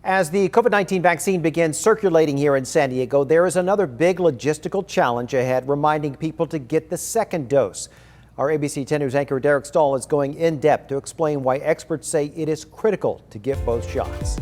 As the COVID-19 vaccine begins circulating here in San Diego, there is another big logistical challenge ahead, reminding people to get the second dose. Our ABC 10 News anchor Derek Stahl is going in depth to explain why experts say it is critical to get both shots.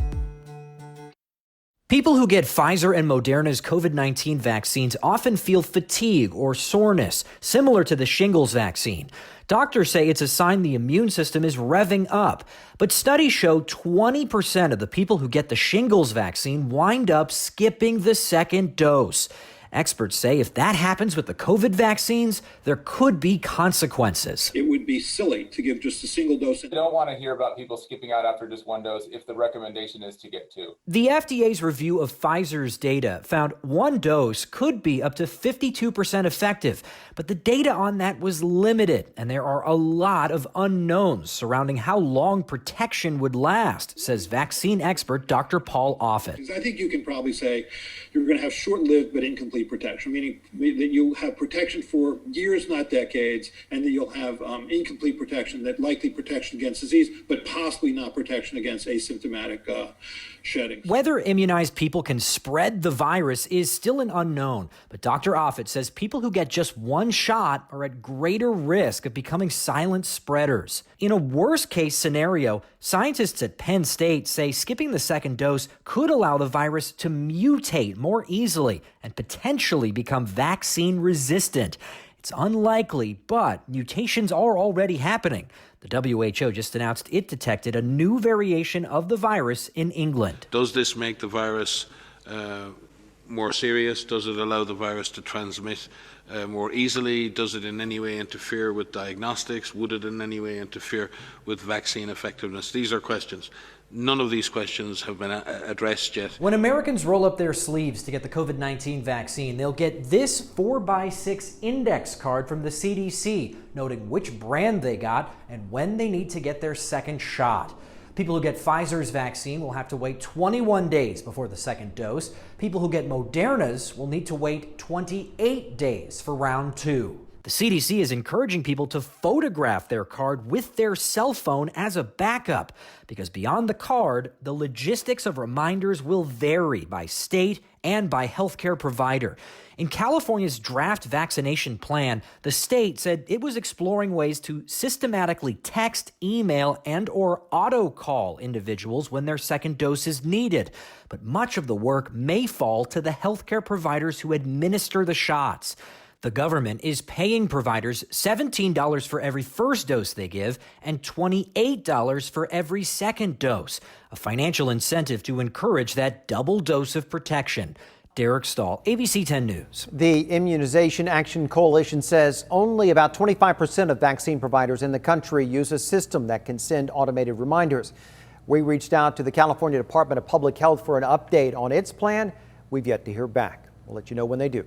People who get Pfizer and Moderna's COVID-19 vaccines often feel fatigue or soreness, similar to the shingles vaccine. Doctors say it's a sign the immune system is revving up. But studies show 20% of the people who get the shingles vaccine wind up skipping the second dose. Experts say if that happens with the COVID vaccines, there could be consequences. It would be silly to give just a single dose. You don't want to hear about people skipping out after just one dose if the recommendation is to get two. The FDA's review of Pfizer's data found one dose could be up to 52% effective, but the data on that was limited, and there are a lot of unknowns surrounding how long protection would last, says vaccine expert Dr. Paul Offit. I think you can probably say you're going to have short-lived but incomplete protection, meaning that you'll have protection for years, not decades, and that you'll have incomplete protection, that likely protection against disease, but possibly not protection against asymptomatic shedding. Whether immunized people can spread the virus is still an unknown, but Dr. Offit says people who get just one shot are at greater risk of becoming silent spreaders. In a worst-case scenario, scientists at Penn State say skipping the second dose could allow the virus to mutate more easily and potentially become vaccine resistant. It's unlikely, but mutations are already happening. The WHO just announced it detected a new variation of the virus in England. Does this make the virus more serious? Does it allow the virus to transmit more easily? Does it in any way interfere with diagnostics? Would it in any way interfere with vaccine effectiveness? These are questions. None of these questions have been addressed yet. When Americans roll up their sleeves to get the COVID-19 vaccine, they'll get this 4x6 index card from the CDC, noting which brand they got and when they need to get their second shot. People who get Pfizer's vaccine will have to wait 21 days before the second dose. People who get Moderna's will need to wait 28 days for round 2. The CDC is encouraging people to photograph their card with their cell phone as a backup, because beyond the card, the logistics of reminders will vary by state and by healthcare provider. In California's draft vaccination plan, the state said it was exploring ways to systematically text, email, and/or auto-call individuals when their second dose is needed. But much of the work may fall to the healthcare providers who administer the shots. The government is paying providers $17 for every first dose they give and $28 for every second dose, a financial incentive to encourage that double dose of protection. Derek Stahl, ABC 10 News. The Immunization Action Coalition says only about 25% of vaccine providers in the country use a system that can send automated reminders. We reached out to the California Department of Public Health for an update on its plan. We've yet to hear back. We'll let you know when they do.